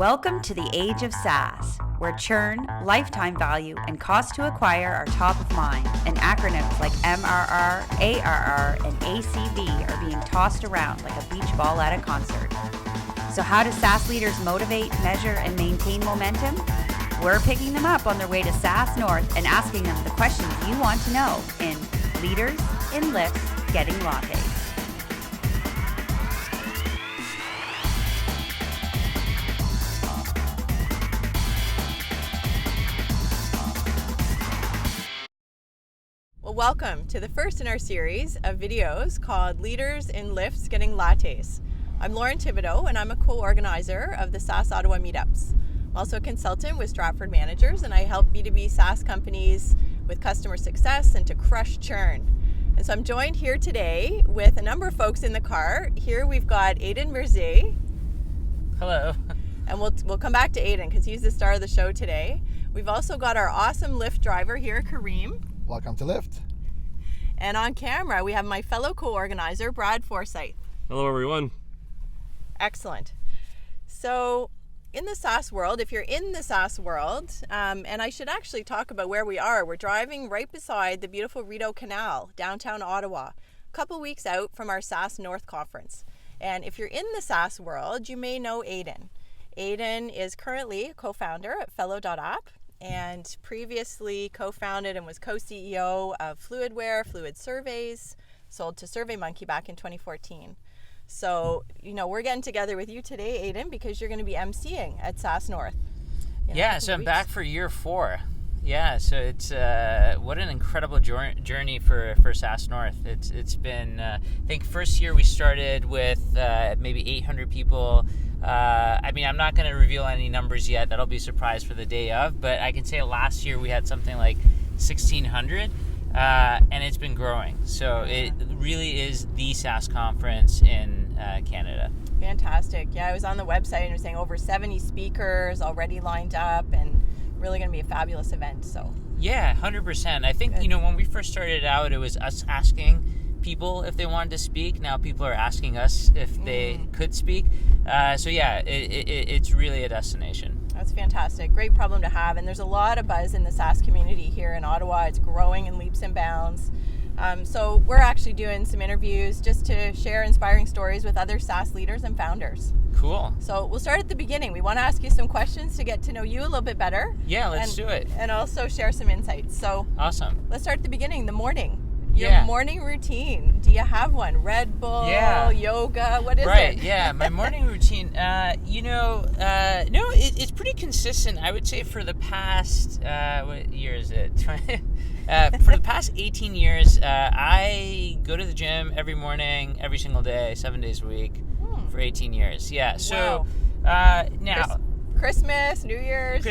Welcome to the age of SaaS, where churn, lifetime value, and cost to acquire are top of mind, and acronyms like MRR, ARR, and ACV are being tossed around like a beach ball at a concert. So how do SaaS leaders motivate, measure, and maintain momentum? We're picking them up on their way to SaaS North and asking them the questions you want to know in Leaders in Lyfts Getting Lattes. Well, welcome to the first in our series of videos called Leaders in Lyfts Getting Lattes. I'm Lauren Thibodeau, and I'm a co-organizer of the SaaSOttawa Meetups. I'm also a consultant with Stratford managers, and I help B2B SaaS companies with customer success and to crush churn. And so I'm joined here today with a number of folks in the car. Here we've got Aydin Mirzaee. Hello. And we'll come back to Aydin because he's the star of the show today. We've also got our awesome Lyft driver here, Kareem. Welcome to Lyft. And on camera, we have my fellow co-organizer, Brad Forsyth. Hello, everyone. Excellent. So in the SaaS world, if you're in the SaaS world, and I should actually talk about where we are. We're driving right beside the beautiful Rideau Canal, downtown Ottawa, a couple weeks out from our SaaS North conference. And if you're in the SaaS world, you may know Aydin. Aydin is currently a co-founder at Fellow.app, and previously co-founded and was co-CEO of Fluidware, Fluid Surveys, sold to SurveyMonkey back in 2014. So, we're getting together with you today, Aydin, because you're going to be emceeing at SaaS North. So I'm back for year 4. Yeah, so it's what an incredible journey for SaaS North. It's been, I think first year we started with maybe 800 people. I'm not going to reveal any numbers yet. That'll be a surprise for the day of. But I can say last year we had something like 1,600, and it's been growing. So it really is the SaaS conference in Canada. Fantastic. Yeah, I was on the website and it was saying over 70 speakers already lined up, and really going to be a fabulous event. So yeah, 100%. I think, when we first started out, it was us asking people if they wanted to speak. Now people are asking us if they could speak. It's really a destination. That's fantastic. Great problem to have. And there's a lot of buzz in the SaaS community here in Ottawa. It's growing in leaps and bounds. So we're actually doing some interviews just to share inspiring stories with other SaaS leaders and founders. Cool. So we'll start at the beginning. We want to ask you some questions to get to know you a little bit better. Yeah, let's do it. And also share some insights. So awesome. Let's start at the beginning, the morning. Your morning routine. Do you have one? Red Bull, yoga, what is it? Right, yeah. My morning routine, it's pretty consistent. I would say for the past, what year is it? For the past 18 years, I go to the gym every morning, every single day, 7 days a week for 18 years. Yeah, so now... Christmas, New Year's.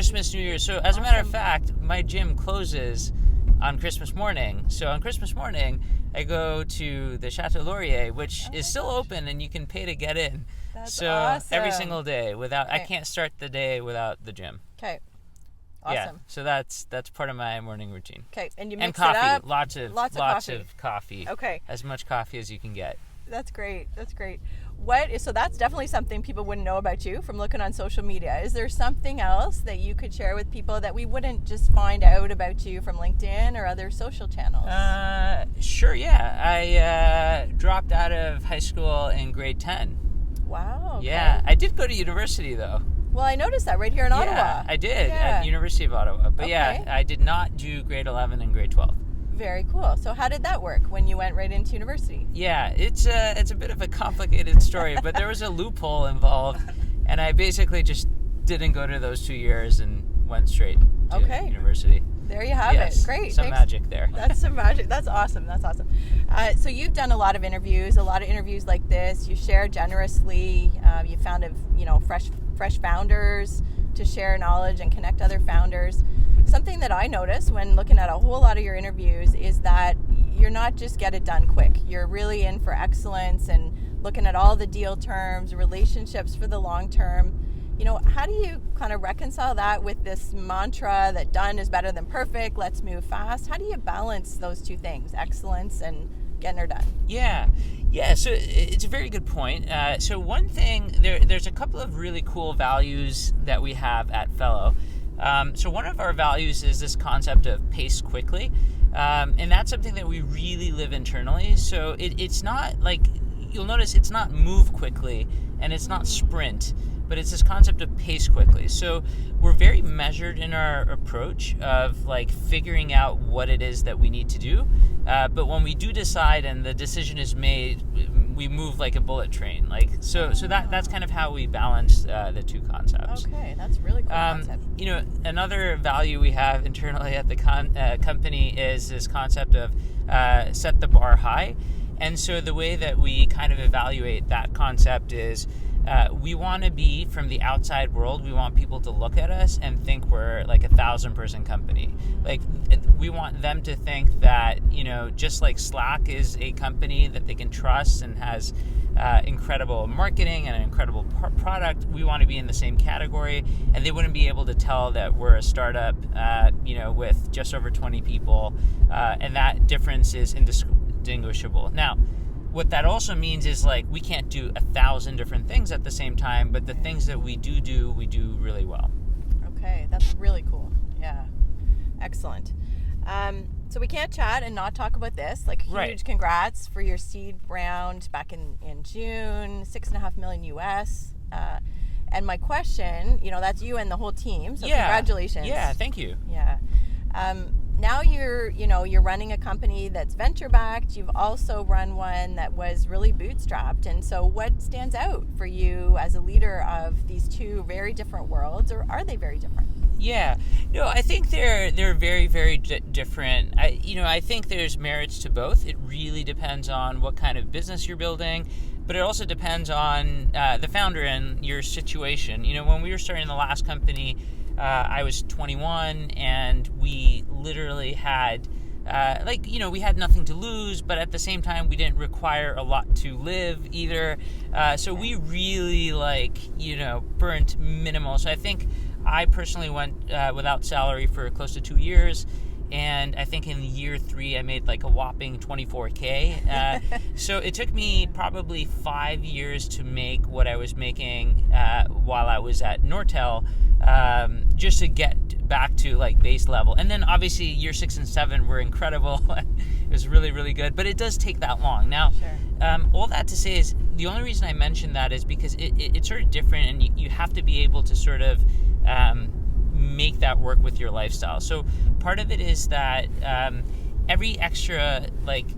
So as a matter of fact, my gym closes on Christmas morning. So on Christmas morning, I go to the Chateau Laurier, which is still open and you can pay to get in. That's so awesome. Every single day I can't start the day without the gym. Okay. Awesome. Yeah, so that's part of my morning routine. Okay, and you mix coffee, it up. lots of coffee. Okay. As much coffee as you can get. That's great. So that's definitely something people wouldn't know about you from looking on social media. Is there something else that you could share with people that we wouldn't just find out about you from LinkedIn or other social channels? Sure, yeah. I dropped out of high school in grade 10. Wow. Okay. Yeah, I did go to university though. Well, I noticed that right here in Ottawa. Yeah, I did at University of Ottawa. But I did not do grade 11 and grade 12. Very cool. So how did that work when you went right into university? Yeah, it's a bit of a complicated story, but there was a loophole involved, and I basically just didn't go to those 2 years and went straight to university. There you have it. Great. Some magic there. That's some magic. That's awesome. So you've done a lot of interviews like this. You share generously. You founded, fresh founders to share knowledge and connect other founders. Something that I noticed when looking at a whole lot of your interviews is that you're not just get it done quick. You're really in for excellence and looking at all the deal terms, relationships for the long term. How do you kind of reconcile that with this mantra that done is better than perfect, let's move fast? How do you balance those two things, excellence and getting her done? Yeah, Yeah, so it's a very good point. So one thing, there's a couple of really cool values that we have at Fellow. So one of our values is this concept of pace quickly, and that's something that we really live internally. So it's not like, you'll notice it's not move quickly and it's not sprint, but it's this concept of pace quickly. So we're very measured in our approach of like figuring out what it is that we need to do. But when we do decide and the decision is made, we move like a bullet train. Like so that's kind of how we balance the two concepts. Okay, that's really cool concept. Another value we have internally at the company is this concept of set the bar high. And so the way that we kind of evaluate that concept is we want to be, from the outside world, we want people to look at us and think we're like 1,000-person company. Like, we want them to think that, just like Slack is a company that they can trust and has incredible marketing and an incredible product, we want to be in the same category, and they wouldn't be able to tell that we're a startup, with just over 20 people, and that difference is indistinguishable. Now, what that also means is like we can't do 1,000 different things at the same time, but the things that we do really well. Okay, that's really cool. Yeah, excellent. So we can't chat and not talk about this. Like, huge congrats for your seed round back in June, $6.5 million US. And my question, that's you and the whole team. So congratulations. Yeah, thank you. Yeah. Now you're running a company that's venture backed. You've also run one that was really bootstrapped. And so what stands out for you as a leader of these two very different worlds, or are they very different? Yeah, no, I think they're very, very different. I think there's merits to both. It really depends on what kind of business you're building, but it also depends on the founder and your situation. When we were starting the last company, I was 21, and we literally had, we had nothing to lose, but at the same time, we didn't require a lot to live either. So we really, burnt minimal. So I think I personally went without salary for close to 2 years. And I think in year 3, I made like a whopping $24K. So it took me probably 5 years to make what I was making while I was at Nortel, just to get back to like base level. And then obviously year 6 and 7 were incredible. It was really, really good, but it does take that long. Now, all that to say is the only reason I mention that is because it's sort of different, and you have to be able to sort of make that work with your lifestyle. So part of it is that every extra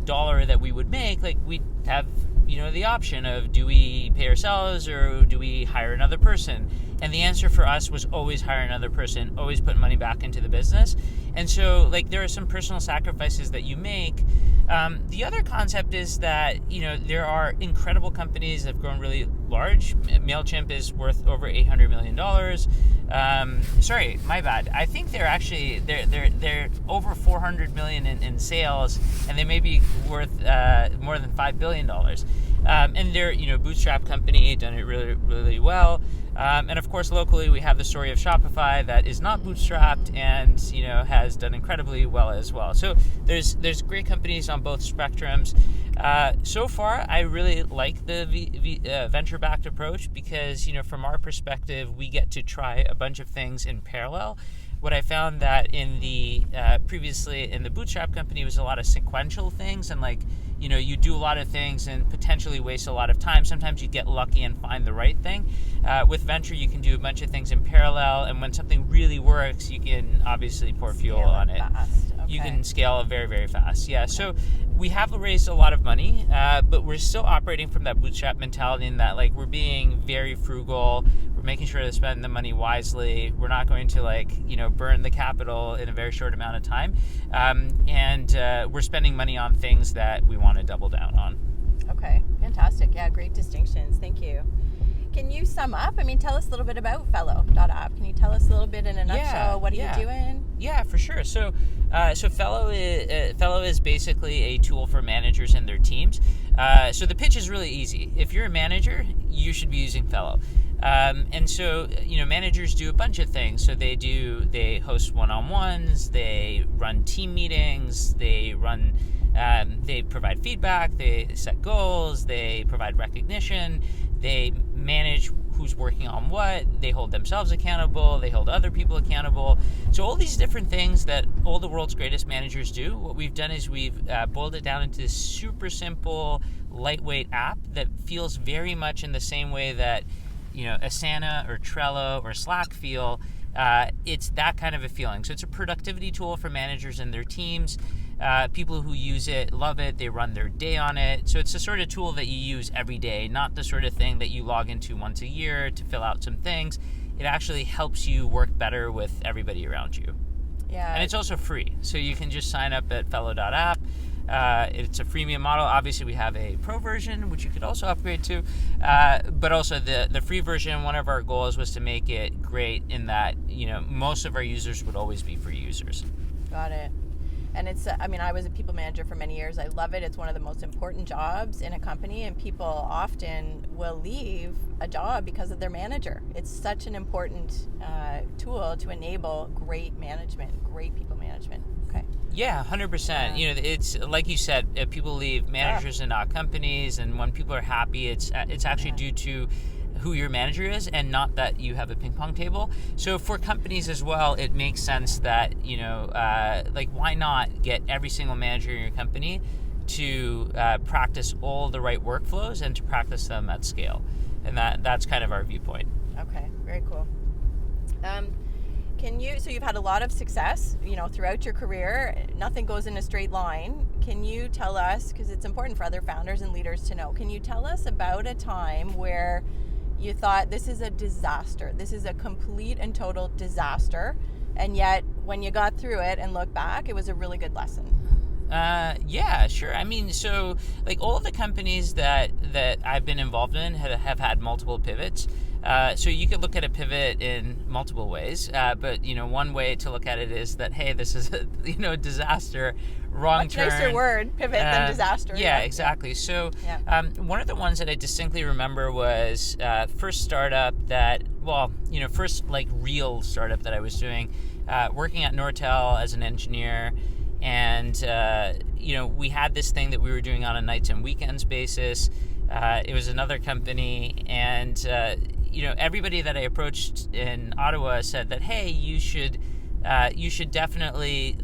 dollar that we would make, we have the option of, do we pay ourselves or do we hire another person? And the answer for us was always hire another person, always put money back into the business. And so there are some personal sacrifices that you make. The other concept is that, there are incredible companies that have grown really large. MailChimp is worth over $800 million. Sorry, my bad. I think they're actually, they're over 400 million in sales, and they may be worth more than $5 billion. And they're, bootstrap company, done it really, really well. And of course, locally, we have the story of Shopify that is not bootstrapped and, has done incredibly well as well. So there's great companies on both spectrums. So far, I really like the venture-backed approach because, from our perspective, we get to try a bunch of things in parallel. What I found that in the previously in the bootstrap company was a lot of sequential things, and you do a lot of things and potentially waste a lot of time. Sometimes you get lucky and find the right thing. With venture, you can do a bunch of things in parallel, and when something really works, you can obviously pour fuel on it. You can scale very, very fast. Yeah. Okay. So we have raised a lot of money, but we're still operating from that bootstrap mentality in that we're being very frugal. We're making sure to spend the money wisely. We're not going to burn the capital in a very short amount of time. And we're spending money on things that we want to double down on. Okay, fantastic. Yeah, great distinctions. Thank you. Can you sum up? Tell us a little bit about Fellow.app. Can you tell us a little bit in a nutshell? What are you doing? Yeah, for sure. So Fellow is basically a tool for managers and their teams. So the pitch is really easy. If you're a manager, you should be using Fellow. And so, managers do a bunch of things. So they host one-on-ones, they run team meetings, they run They provide feedback, they set goals, they provide recognition, they manage who's working on what, they hold themselves accountable, they hold other people accountable. So all these different things that all the world's greatest managers do, what we've done is we've boiled it down into this super simple, lightweight app that feels very much in the same way that, Asana or Trello or Slack feel. It's that kind of a feeling. So it's a productivity tool for managers and their teams. People who use it love it. They run their day on it. So it's the sort of tool that you use every day, not the sort of thing that you log into once a year to fill out some things. It actually helps you work better with everybody around you. Yeah. And it's also free. So you can just sign up at Fellow.app. It's a freemium model. Obviously, we have a pro version, which you could also upgrade to. But also the free version, one of our goals was to make it great in that, most of our users would always be free users. Got it. And it's, I was a people manager for many years. I love it. It's one of the most important jobs in a company, and people often will leave a job because of their manager. It's such an important tool to enable great management, great people management. Okay. Yeah, 100%. It's like you said, people leave managers and not companies, and when people are happy, it's actually due to who your manager is and not that you have a ping pong table. So for companies as well, it makes sense that, why not get every single manager in your company to practice all the right workflows and to practice them at scale. And that's kind of our viewpoint. Okay, very cool. So you've had a lot of success, throughout your career. Nothing goes in a straight line. Can you tell us, because it's important for other founders and leaders to know, can you tell us about a time where you thought, this is a disaster, this is a complete and total disaster, and yet when you got through it and look back, it was a really good lesson? Yeah, sure. So all of the companies that I've been involved in have had multiple pivots. So you could look at a pivot in multiple ways, but one way to look at it is that, hey, this is a disaster, wrong Much turn. Nicer word, pivot, than disaster. Yeah, exactly. So one of the ones that I distinctly remember was first startup that, first real startup that I was doing, working at Nortel as an engineer. And, we had this thing that we were doing on a nights and weekends basis. It was another company, and, everybody that I approached in Ottawa said that, hey, you should definitely,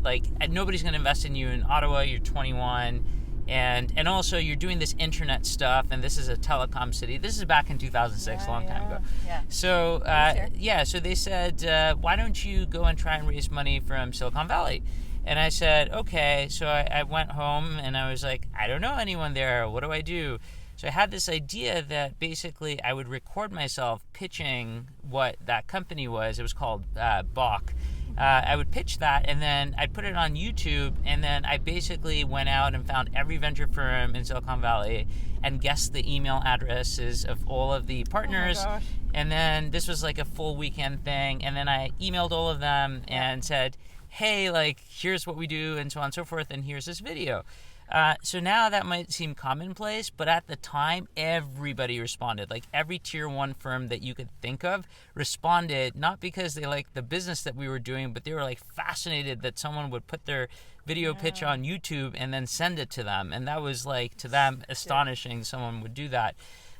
nobody's going to invest in you in Ottawa, you're 21, and also you're doing this internet stuff, and this is a telecom city. This is back in 2006, long time ago. Yeah. So, so they said, why don't you go and try and raise money from Silicon Valley? And I said, okay. So I went home and I was like, I don't know anyone there. What do I do? So I had this idea that basically I would record myself pitching what that company was. It was called Bach. I would pitch that, and then I'd put it on YouTube, and then I basically went out and found every venture firm in Silicon Valley and guessed the email addresses of all of the partners. Oh my gosh. And then this was like a full weekend thing, and then I emailed all of them and said, hey, here's what we do, and so on and so forth, and here's this video. So now that might seem commonplace, but at the time, everybody responded. Every tier 1 firm that you could think of responded, not because they liked the business that we were doing, but they were fascinated that someone would put their video pitch on YouTube and then send it to them. And that was to them astonishing someone would do that.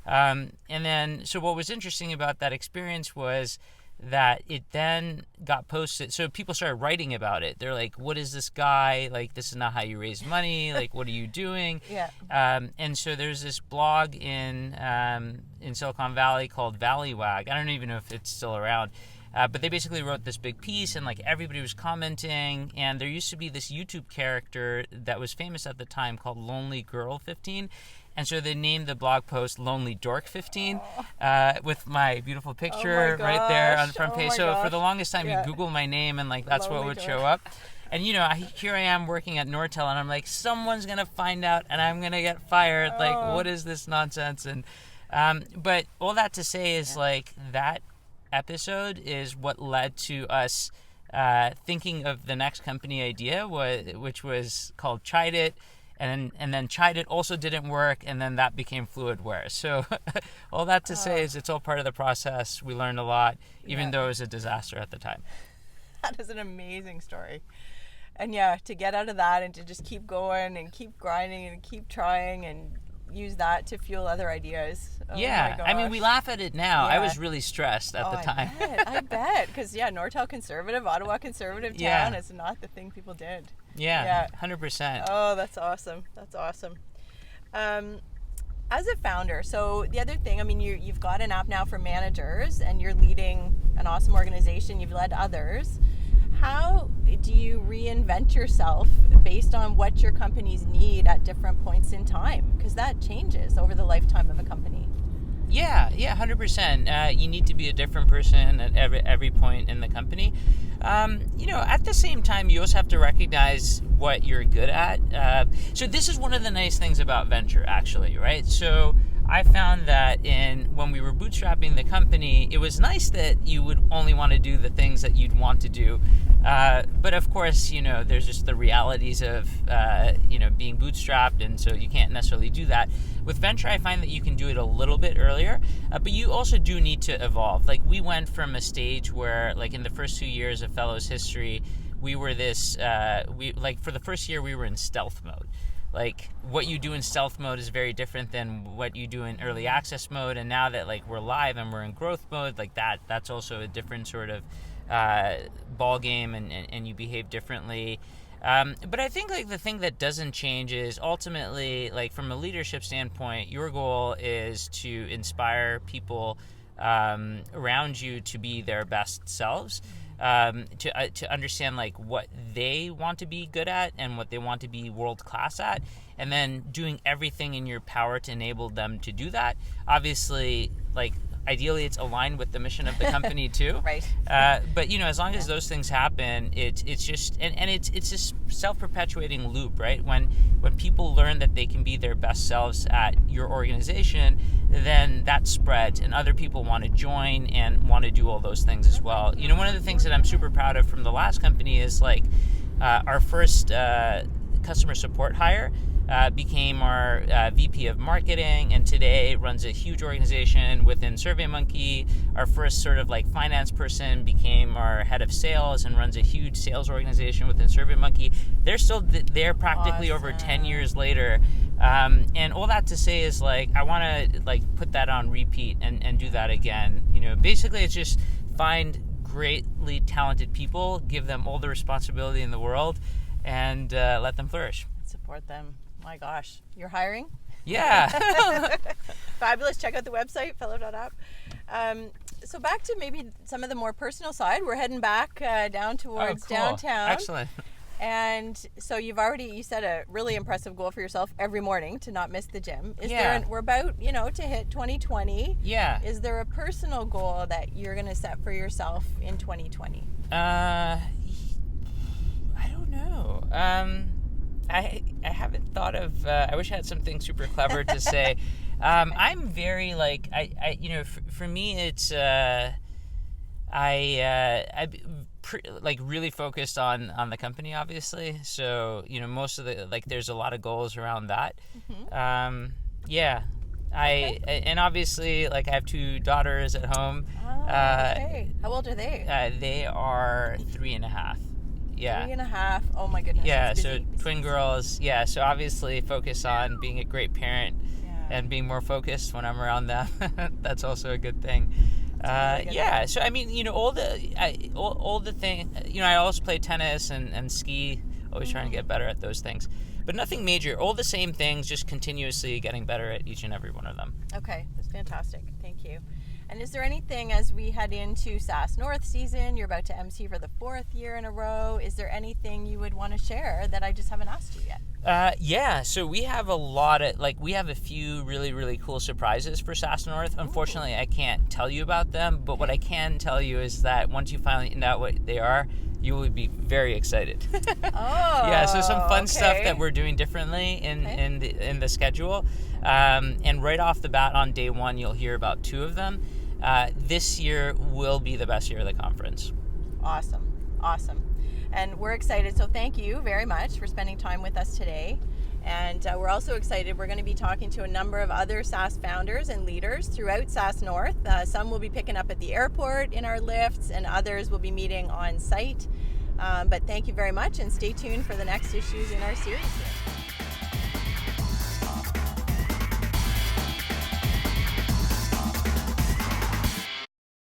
And then, so what was interesting about that experience was that it then got posted. So people started writing about it. They're like, what is this guy? This is not how you raise money. What are you doing? Yeah. And so there's this blog in Silicon Valley called Valleywag. I don't even know if it's still around. But they basically wrote this big piece, and everybody was commenting. And there used to be this YouTube character that was famous at the time called Lonely Girl 15. And so they named the blog post Lonely Dork 15 with my beautiful picture right there on the front page. So for the longest time, you Google my name and that's Lonely what would Dork. Show up. And here I am working at Nortel, and I'm like, someone's going to find out and I'm going to get fired. What is this nonsense? And but all that to say is that episode is what led to us thinking of the next company idea, which was called Chide It. And then Chide It also didn't work, and then that became Fluidware. So all that to say is it's all part of the process. We learned a lot, even though it was a disaster at the time. That is an amazing story. And yeah, to get out of that and to just keep going and keep grinding and keep trying and use that to fuel other ideas. Oh yeah, my I mean, gosh. we laugh at it now. Yeah. I was really stressed at the time. I bet. Because, yeah, Nortel conservative, Ottawa conservative town Yeah. is not the thing people did. Yeah, 100%. Oh, that's awesome. That's awesome. As a founder, so the other thing, I mean, you've got an app now for managers and you're leading an awesome organization. You've led others. How do you reinvent yourself based on what your companies need at different points in time? Because that changes over the lifetime of a company. Yeah, 100%. You need to be a different person at every point in the company. At the same time, you also have to recognize what you're good at. So this is one of the nice things about venture, actually, right? So I found that when we were bootstrapping the company, it was nice that you would only want to do the things that you'd want to do. But of course, there's just the realities of, being bootstrapped, and so you can't necessarily do that. With venture, I find that you can do it a little bit earlier, but you also do need to evolve. Like, we went from a stage where, like, in the first 2 years of Fellows history, we were for the first year, we were in stealth mode. Like, what you do in stealth mode is very different than what you do in early access mode. And now that, like, we're live and we're in growth mode, like, that's also a different sort of ball game, and you behave differently. But I think, like, the thing that doesn't change is ultimately, like, from a leadership standpoint, your goal is to inspire people around you to be their best selves. To understand, like, what they want to be good at and what they want to be world class at, and then doing everything in your power to enable them to do that. Obviously, like, ideally it's aligned with the mission of the company too. Right. But as long as those things happen, it's just and it's this self-perpetuating loop, right? When people learn that they can be their best selves at your organization, then that spreads and other people want to join and want to do all those things as well. One of the things that I'm super proud of from the last company is, like, our first customer support hire became our VP of marketing, and today runs a huge organization within SurveyMonkey. Our first sort of, like, finance person became our head of sales and runs a huge sales organization within SurveyMonkey. They're still there practically over 10 years later. And all that to say is, like, I want to, like, put that on repeat and do that again. Basically it's just find greatly talented people, give them all the responsibility in the world, and let them flourish. Support them. My gosh, you're hiring? Yeah. Fabulous. Check out the website, Fellow.app. So back to maybe some of the more personal side. We're heading back down towards downtown. Excellent. And so you set a really impressive goal for yourself every morning to not miss the gym. We're about, to hit 2020. Yeah. Is there a personal goal that you're going to set for yourself in 2020? I don't know. I haven't thought of. I wish I had something super clever to say. I'm very, like, for me it's like, really focused on the company, obviously. So most of the, like, there's a lot of goals around that. Mm-hmm. Yeah. Okay. And obviously, like, I have 2 daughters at home. Oh, okay. How old are they? They are 3.5. Yeah. 3.5. Oh my goodness. Yeah, busy, so busy. Twin girls. Yeah, so obviously focus on being a great parent and being more focused when I'm around them. That's also a good thing. Yeah, so I mean, all the thing. I also play tennis and ski. Always trying to get better at those things, but nothing major. All the same things, just continuously getting better at each and every one of them. Okay, that's fantastic. Thank you. And is there anything, as we head into SaaS North season, you're about to MC for the 4th year in a row, is there anything you would want to share that I just haven't asked you yet? Yeah, so we have we have a few really, really cool surprises for SaaS North. Unfortunately, I can't tell you about them, but what I can tell you is that once you find out what they are, you will be very excited. Yeah, so some fun stuff that we're doing differently in the schedule. And right off the bat on day 1, you'll hear about 2 of them. This year will be the best year of the conference. Awesome. And we're excited, so thank you very much for spending time with us today. And we're also excited. We're going to be talking to a number of other SaaS founders and leaders throughout SaaS North. Some will be picking up at the airport in our Lyfts, and others will be meeting on site. But thank you very much, and stay tuned for the next issues in our series here.